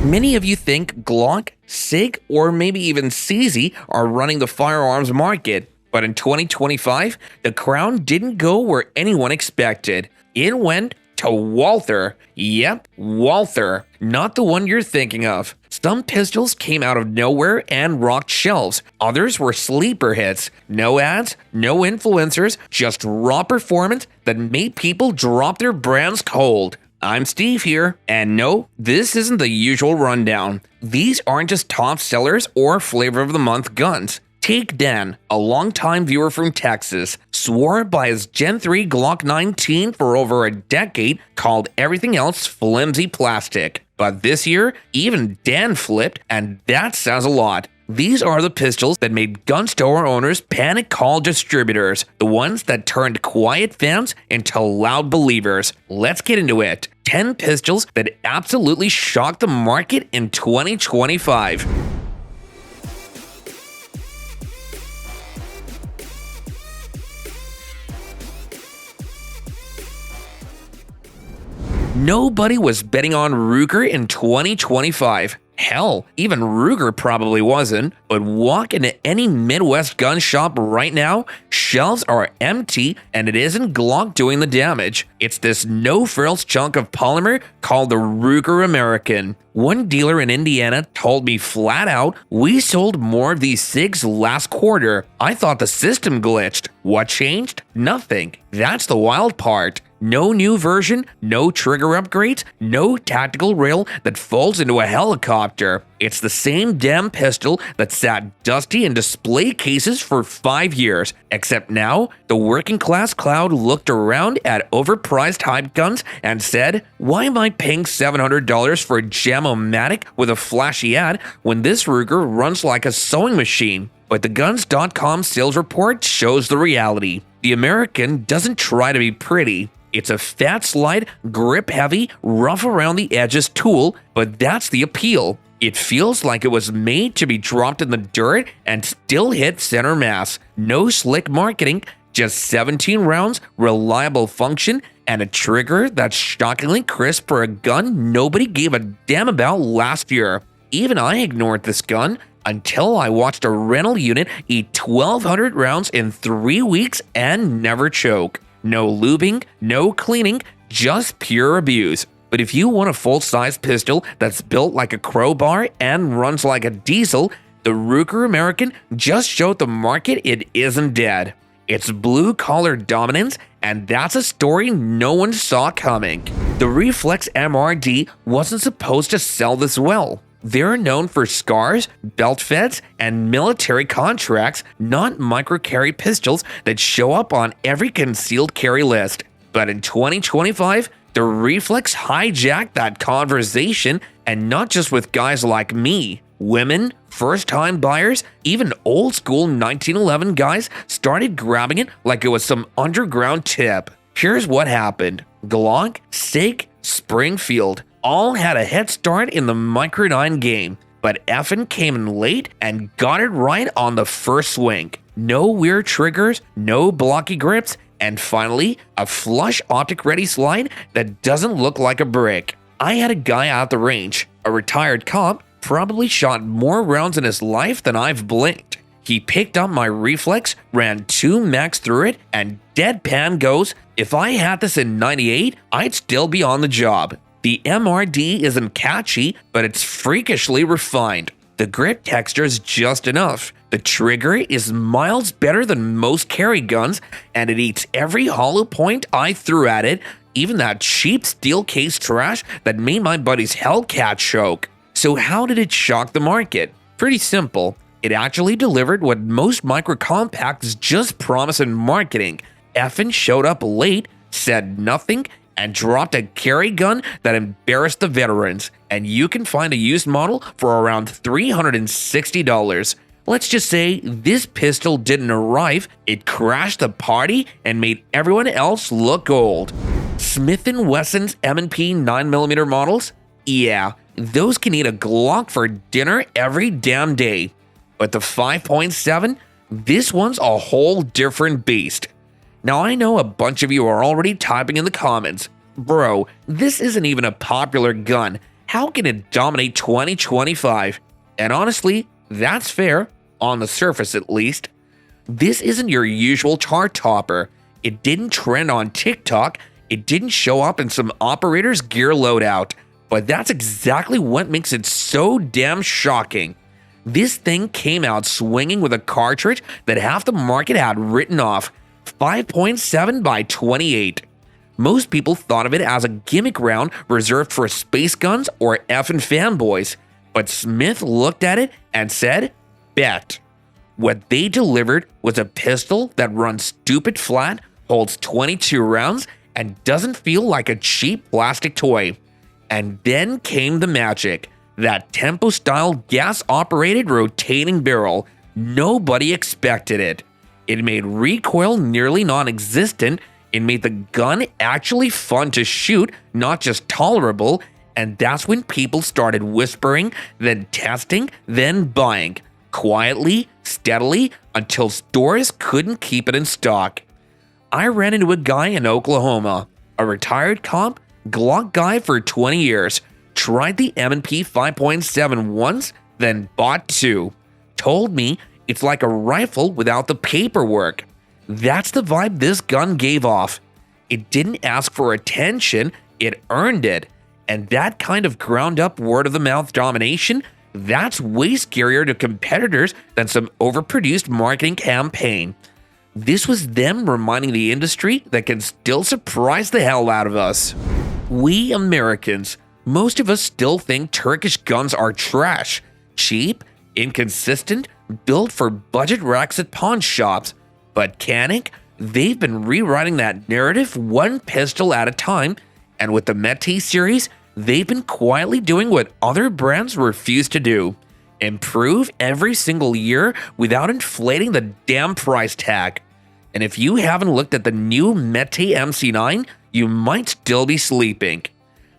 Many of you think Glock, SIG, or maybe even CZ are running the firearms market, but in 2025, the crown didn't go where anyone expected. It went to Walther. Yep, Walther, not the one you're thinking of. Some pistols came out of nowhere and rocked shelves. Others were sleeper hits. No ads, no influencers, just raw performance that made people drop their brands cold. I'm Steve here, and no, this isn't the usual rundown. These aren't just top sellers or flavor of the month guns. Take Dan, a longtime viewer from Texas, swore by his Gen 3 Glock 19 for over a decade, called everything else flimsy plastic. But this year, even Dan flipped, and that says a lot. These are the pistols that made gun store owners panic call distributors, the ones that turned quiet fans into loud believers. Let's get into it. 10 pistols that absolutely shocked the market in 2025. Nobody was betting on Ruger in 2025. Hell, even Ruger probably wasn't, but walk into any Midwest gun shop right now, shelves are empty and it isn't Glock doing the damage. It's this no-frills chunk of polymer called the Ruger American. One dealer in Indiana told me flat out, "We sold more of these SIGs last quarter. I thought the system glitched." What changed? Nothing. That's the wild part. No new version, no trigger upgrades, no tactical rail that folds into a helicopter. It's the same damn pistol that sat dusty in display cases for 5 years, except now the working class crowd looked around at overpriced hype guns and said, "Why am I paying $700 for a Jam-O-Matic with a flashy ad when this Ruger runs like a sewing machine?" But the Guns.com sales report shows the reality. The American doesn't try to be pretty. It's a fat slide, grip-heavy, rough-around-the-edges tool, but that's the appeal. It feels like it was made to be dropped in the dirt and still hit center mass. No slick marketing, just 17 rounds, reliable function, and a trigger that's shockingly crisp for a gun nobody gave a damn about last year. Even I ignored this gun until I watched a rental unit eat 1,200 rounds in 3 weeks and never choke. No lubing, no cleaning, just pure abuse. But if you want a full-size pistol that's built like a crowbar and runs like a diesel, the Ruger American just showed the market it isn't dead. It's blue-collar dominance, and that's a story no one saw coming. The Reflex MRD wasn't supposed to sell this well. They're known for scars, belt feds, and military contracts, not micro-carry pistols that show up on every concealed carry list. But in 2025, the Reflex hijacked that conversation, and not just with guys like me. Women, first-time buyers, even old-school 1911 guys started grabbing it like it was some underground tip. Here's what happened. Glock, SIG, Springfield all had a head start in the Micro 9 game, but effin' came in late and got it right on the first swing. No weird triggers, no blocky grips, and finally, a flush optic-ready slide that doesn't look like a brick. I had a guy at the range, a retired cop, probably shot more rounds in his life than I've blinked. He picked up my Reflex, ran 2 max through it, and deadpan goes, "If I had this in 98, I'd still be on the job." The MRD isn't catchy, but it's freakishly refined. The grip texture is just enough. The trigger is miles better than most carry guns, and it eats every hollow point I threw at it, even that cheap steel case trash that made my buddy's Hellcat choke. So how did it shock the market? Pretty simple. It actually delivered what most micro compacts just promise in marketing. Effin' showed up late, said nothing, and dropped a carry gun that embarrassed the veterans, and you can find a used model for around $360. Let's just say this pistol didn't arrive, it crashed the party and made everyone else look old. Smith & Wesson's M&P 9mm models? Yeah, those can eat a Glock for dinner every damn day. But the 5.7? This one's a whole different beast. Now I know a bunch of you are already typing in the comments, "Bro, this isn't even a popular gun. How can it dominate 2025? And honestly, that's fair, on the surface at least. This isn't your usual chart topper. It didn't trend on TikTok, it didn't show up in some operator's gear loadout, but that's exactly what makes it so damn shocking. This thing came out swinging with a cartridge that half the market had written off, 5.7 by 28. Most people thought of it as a gimmick round reserved for space guns or effing fanboys, but Smith looked at it and said, bet. What they delivered was a pistol that runs stupid flat, holds 22 rounds, and doesn't feel like a cheap plastic toy. And then came the magic, that tempo-style gas-operated rotating barrel. Nobody expected it. It made recoil nearly non-existent. It made the gun actually fun to shoot, not just tolerable, and that's when people started whispering, then testing, then buying. Quietly, steadily, until stores couldn't keep it in stock. I ran into a guy in Oklahoma, a retired cop, Glock guy for 20 years, tried the M&P 5.7 once, then bought two. Told me it's like a rifle without the paperwork. That's the vibe this gun gave off. It didn't ask for attention, it earned it. And that kind of ground-up word-of-the-mouth domination, that's way scarier to competitors than some overproduced marketing campaign. This was them reminding the industry that can still surprise the hell out of us. We Americans, most of us still think Turkish guns are trash, cheap, inconsistent, built for budget racks at pawn shops. But Canic, they've been rewriting that narrative one pistol at a time, and with the Métis series, they've been quietly doing what other brands refuse to do. Improve every single year without inflating the damn price tag. And if you haven't looked at the new Métis MC9, you might still be sleeping.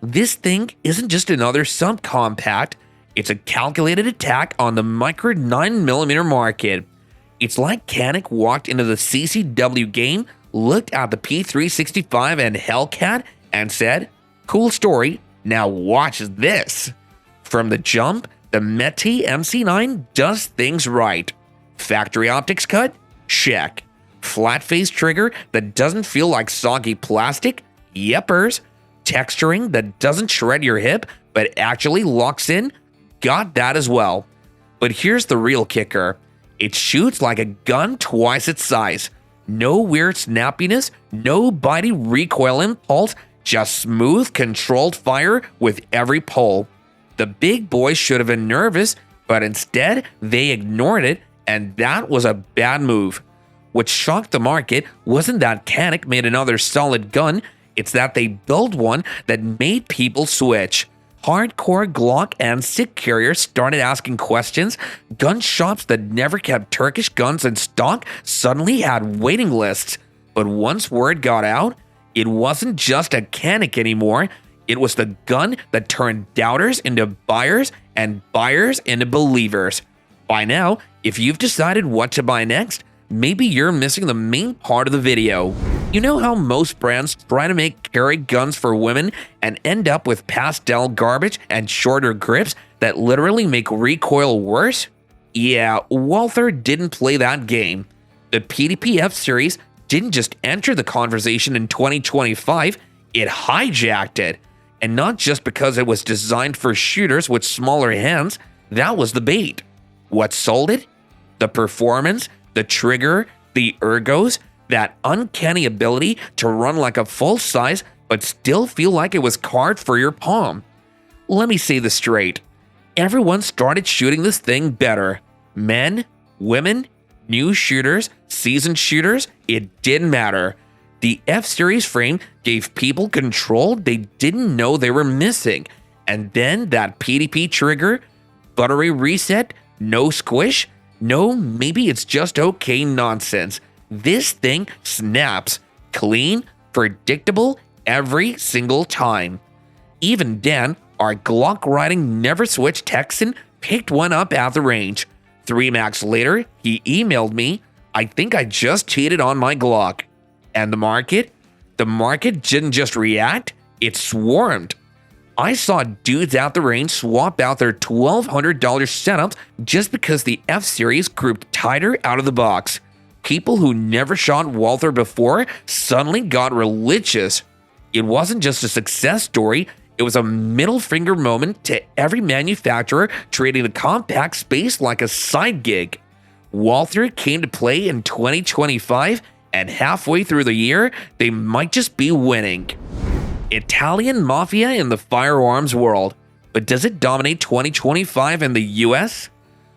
This thing isn't just another subcompact, it's a calculated attack on the micro 9mm market. It's like Canic walked into the CCW game, looked at the P365 and Hellcat, and said, cool story, now watch this. From the jump, the Métis MC9 does things right. Factory optics cut? Check. Flat face trigger that doesn't feel like soggy plastic? Yepers. Texturing that doesn't shred your hip but actually locks in? Got that as well. But here's the real kicker. It shoots like a gun twice its size. No weird snappiness, no bitey recoil impulse, just smooth, controlled fire with every pull. The big boys should have been nervous, but instead they ignored it, and that was a bad move. What shocked the market wasn't that Canic made another solid gun, it's that they built one that made people switch. Hardcore Glock and SIG carriers started asking questions. Gun shops that never kept Turkish guns in stock suddenly had waiting lists. But once word got out, it wasn't just a Canic anymore. It was the gun that turned doubters into buyers and buyers into believers. By now, if you've decided what to buy next, maybe you're missing the main part of the video. You know how most brands try to make carry guns for women and end up with pastel garbage and shorter grips that literally make recoil worse? Yeah, Walther didn't play that game. The PDPF series didn't just enter the conversation in 2025, it hijacked it. And not just because it was designed for shooters with smaller hands, that was the bait. What sold it? The performance, the trigger, the ergos, that uncanny ability to run like a full size but still feel like it was carved for your palm. Let me say this straight. Everyone started shooting this thing better. Men, women, new shooters, seasoned shooters, it didn't matter. The F-Series frame gave people control they didn't know they were missing. And then that PDP trigger, buttery reset, no squish, no maybe it's just okay nonsense. This thing snaps, clean, predictable every single time. Even Dan, our Glock riding never switch Texan, picked one up at the range. 3 max later, he emailed me, I think I just cheated on my Glock. And the market? The market didn't just react, it swarmed. I saw dudes at the range swap out their $1,200 setups just because the F-Series grouped tighter out of the box. People who never shot Walther before suddenly got religious. It wasn't just a success story, it was a middle finger moment to every manufacturer treating the compact space like a side gig. Walther came to play in 2025, and halfway through the year, they might just be winning. Italian mafia in the firearms world, but does it dominate 2025 in the US?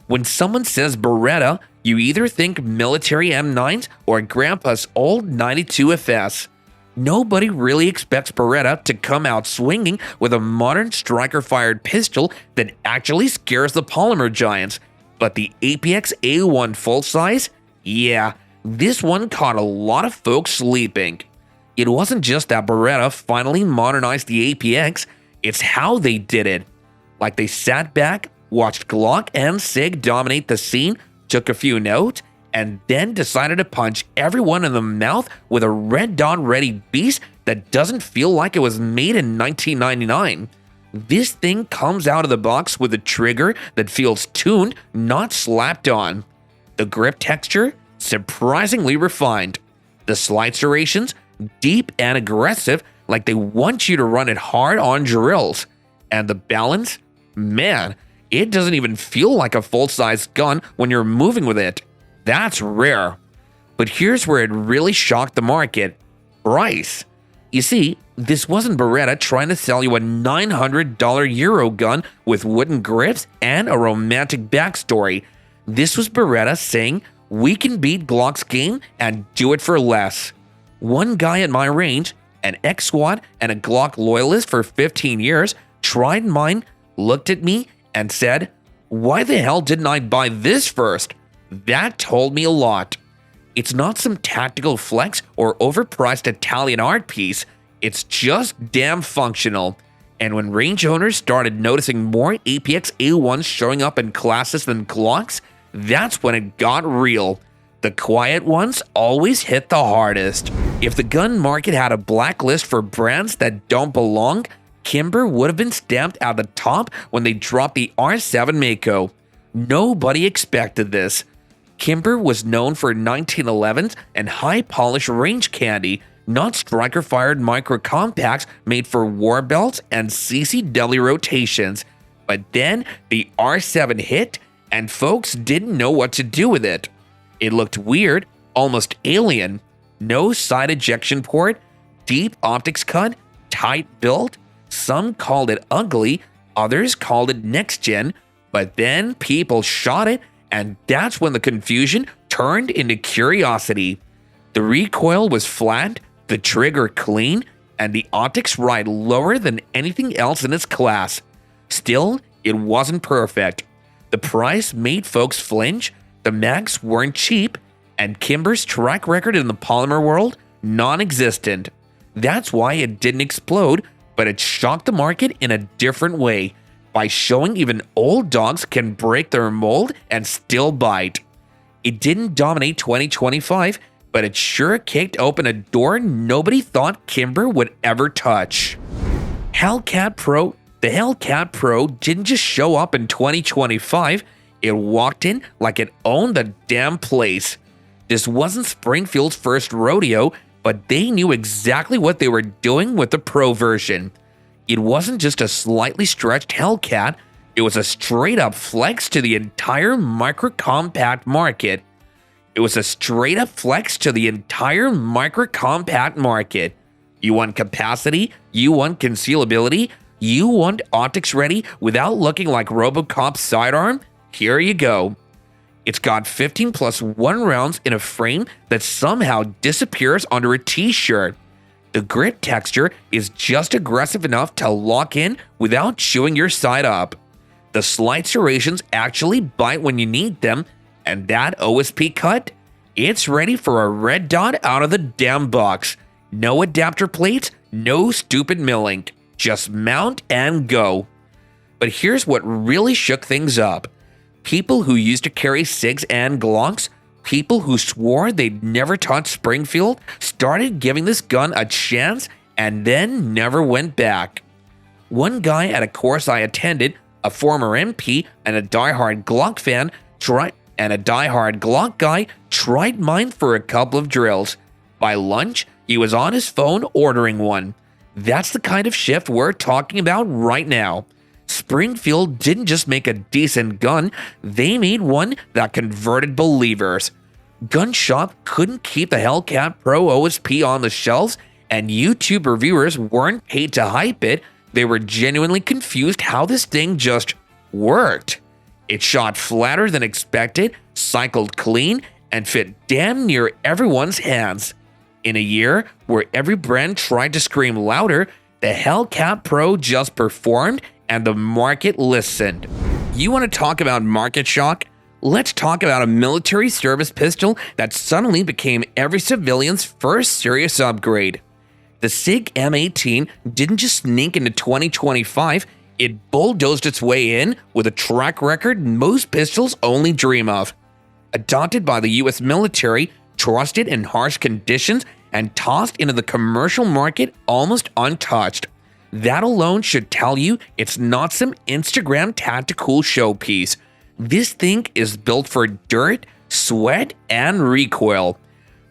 When someone says Beretta, you either think military M9s or Grandpa's old 92 FS. Nobody really expects Beretta to come out swinging with a modern striker-fired pistol that actually scares the polymer giants. But the Apex A1 full-size? Yeah, this one caught a lot of folks sleeping. It wasn't just that Beretta finally modernized the APX, it's how they did it. Like they sat back, watched Glock and SIG dominate the scene, took a few notes, and then decided to punch everyone in the mouth with a red dot ready beast that doesn't feel like it was made in 1999. This thing comes out of the box with a trigger that feels tuned, not slapped on. The grip texture, surprisingly refined. The slide serrations, deep and aggressive, like they want you to run it hard on drills. And the balance? Man, it doesn't even feel like a full-size gun when you're moving with it. That's rare. But here's where it really shocked the market. Price. You see, this wasn't Beretta trying to sell you a $900 Euro gun with wooden grips and a romantic backstory. This was Beretta saying, we can beat Glock's game and do it for less. One guy at my range, an ex-SWAT and a Glock loyalist for 15 years, tried mine, looked at me, and said, why the hell didn't I buy this first? That told me a lot. It's not some tactical flex or overpriced Italian art piece, it's just damn functional. And when range owners started noticing more Apex A1s showing up in classes than Glocks, that's when it got real. The quiet ones always hit the hardest. If the gun market had a blacklist for brands that don't belong, Kimber would have been stamped at the top when they dropped the R7 Mako. Nobody expected this. Kimber was known for 1911s and high-polished range candy, not striker-fired micro-compacts made for war belts and CCW rotations. But then the R7 hit, and folks didn't know what to do with it. It looked weird, almost alien. No side ejection port, deep optics cut, tight build. Some called it ugly, others called it next-gen, but then people shot it, and that's when the confusion turned into curiosity. The recoil was flat, the trigger clean, and the optics ride lower than anything else in its class. Still, it wasn't perfect. The price made folks flinch, the mags weren't cheap, and Kimber's track record in the polymer world, non-existent. That's why it didn't explode, but it shocked the market in a different way, by showing even old dogs can break their mold and still bite. It didn't dominate 2025, but it sure kicked open a door nobody thought Kimber would ever touch. Hellcat Pro. The Hellcat Pro didn't just show up in 2025, it walked in like it owned the damn place. This wasn't Springfield's first rodeo, but they knew exactly what they were doing with the Pro version. It wasn't just a slightly stretched Hellcat, it was a straight-up flex to the entire micro-compact market. It was a straight-up flex to the entire micro-compact market. You want capacity, you want concealability, you want optics ready without looking like RoboCop's sidearm? Here you go. It's got 15 plus 1 rounds in a frame that somehow disappears under a t-shirt. The grip texture is just aggressive enough to lock in without chewing your side up. The slide serrations actually bite when you need them, and that OSP cut? It's ready for a red dot out of the damn box. No adapter plates, no stupid milling. Just mount and go. But here's what really shook things up. People who used to carry SIGs and Glocks, people who swore they'd never touched Springfield, started giving this gun a chance and then never went back. One guy at a course I attended, a former MP and a diehard Glock fan, a diehard Glock guy tried mine for a couple of drills. By lunch, he was on his phone ordering one. That's the kind of shift we're talking about right now. Springfield didn't just make a decent gun, they made one that converted believers. Gun Shop couldn't keep the Hellcat Pro OSP on the shelves, and YouTube reviewers weren't paid to hype it. They were genuinely confused how this thing just worked. It shot flatter than expected, cycled clean, and fit damn near everyone's hands. In a year where every brand tried to scream louder, the Hellcat Pro just performed and the market listened. You want to talk about market shock? Let's talk about a military service pistol that suddenly became every civilian's first serious upgrade. The Sig M18 didn't just sneak into 2025, it bulldozed its way in with a track record most pistols only dream of. Adopted by the US military, trusted in harsh conditions, and tossed into the commercial market almost untouched. That alone should tell you it's not some Instagram tactical showpiece. This thing is built for dirt, sweat, and recoil.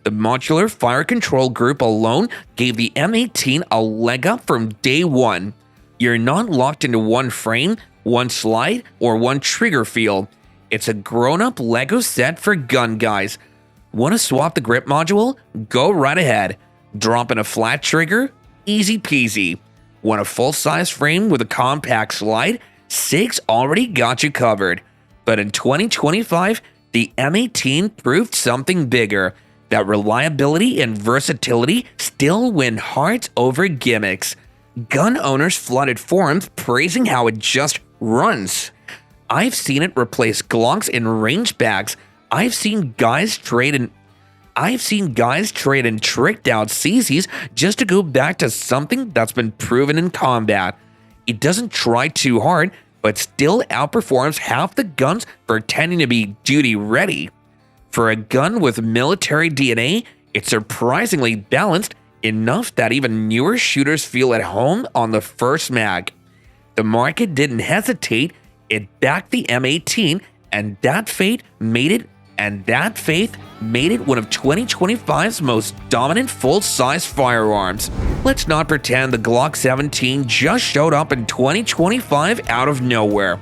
The modular fire control group alone gave the M18 a leg up from day one. You're not locked into one frame, one slide, or one trigger feel. It's a grown-up Lego set for gun guys. Want to swap the grip module? Go right ahead. Drop in a flat trigger? Easy peasy. Want a full-size frame with a compact slide? SIG's already got you covered. But in 2025, the M18 proved something bigger. That reliability and versatility still win hearts over gimmicks. Gun owners flooded forums praising how it just runs. I've seen it replace Glocks in range bags. I've seen guys trade in tricked out CZs just to go back to something that's been proven in combat. It doesn't try too hard, but still outperforms half the guns pretending to be duty ready. For a gun with military DNA, it's surprisingly balanced enough that even newer shooters feel at home on the first mag. The market didn't hesitate, it backed the M18, and that faith made it one of 2025's most dominant full-size firearms. Let's not pretend the Glock 17 just showed up in 2025 out of nowhere.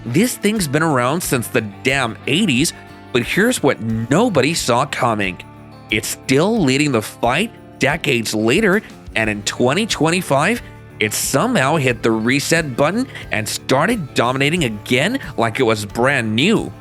This thing's been around since the damn 80s, but here's what nobody saw coming. It's still leading the fight decades later, and in 2025, it somehow hit the reset button and started dominating again like it was brand new.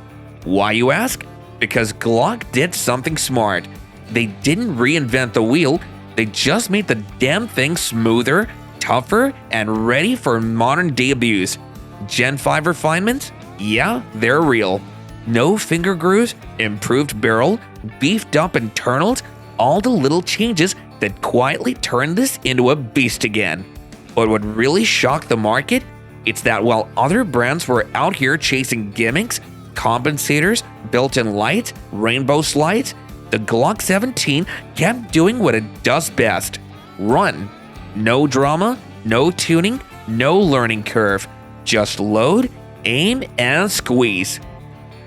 Why, you ask? Because Glock did something smart. They didn't reinvent the wheel, they just made the damn thing smoother, tougher, and ready for modern day abuse. Gen 5 refinements? Yeah, they're real. No finger grooves, improved barrel, beefed up internals, all the little changes that quietly turned this into a beast again. But what really shocked the market? It's that while other brands were out here chasing gimmicks, compensators, built-in lights, rainbow slides, the Glock 17 kept doing what it does best: run. No drama, no tuning, no learning curve. Just load, aim, and squeeze.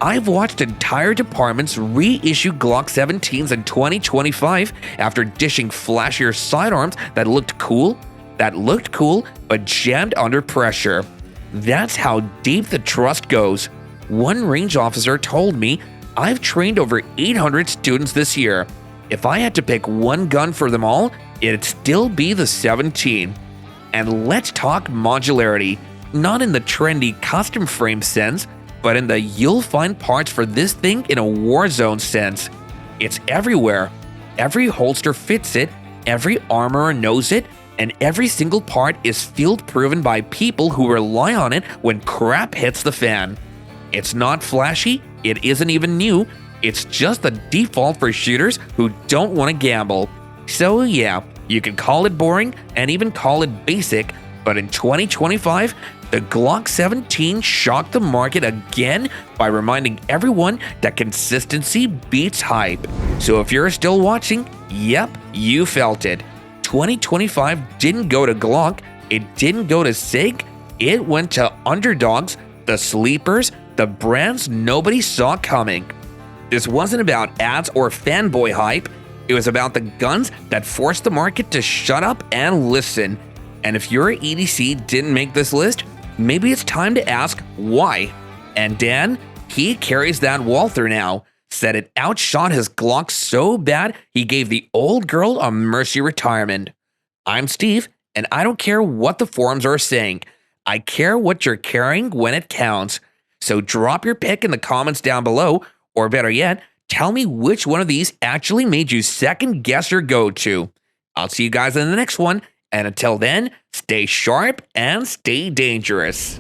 I've watched entire departments reissue Glock 17s in 2025 after dishing flashier sidearms that looked cool, but jammed under pressure. That's how deep the trust goes. One range officer told me, "I've trained over 800 students this year. If I had to pick one gun for them all, it'd still be the 17. And let's talk modularity, not in the trendy custom frame sense, but in the you'll find parts for this thing in a war zone sense. It's everywhere. Every holster fits it, every armorer knows it, and every single part is field proven by people who rely on it when crap hits the fan. It's not flashy, it isn't even new, it's just the default for shooters who don't want to gamble. So yeah, you can call it boring and even call it basic, but in 2025, the Glock 17 shocked the market again by reminding everyone that consistency beats hype. So if you're still watching, yep, you felt it. 2025 didn't go to Glock, it didn't go to SIG, it went to underdogs, the sleepers, the brands nobody saw coming. This wasn't about ads or fanboy hype. It was about the guns that forced the market to shut up and listen. And if your EDC didn't make this list, maybe it's time to ask why. And Dan, he carries that Walther now. Said it outshot his Glock so bad he gave the old girl a mercy retirement. I'm Steve, and I don't care what the forums are saying. I care what you're carrying when it counts. So drop your pick in the comments down below, or better yet, tell me which one of these actually made you second guess your go-to. I'll see you guys in the next one, and until then, stay sharp and stay dangerous.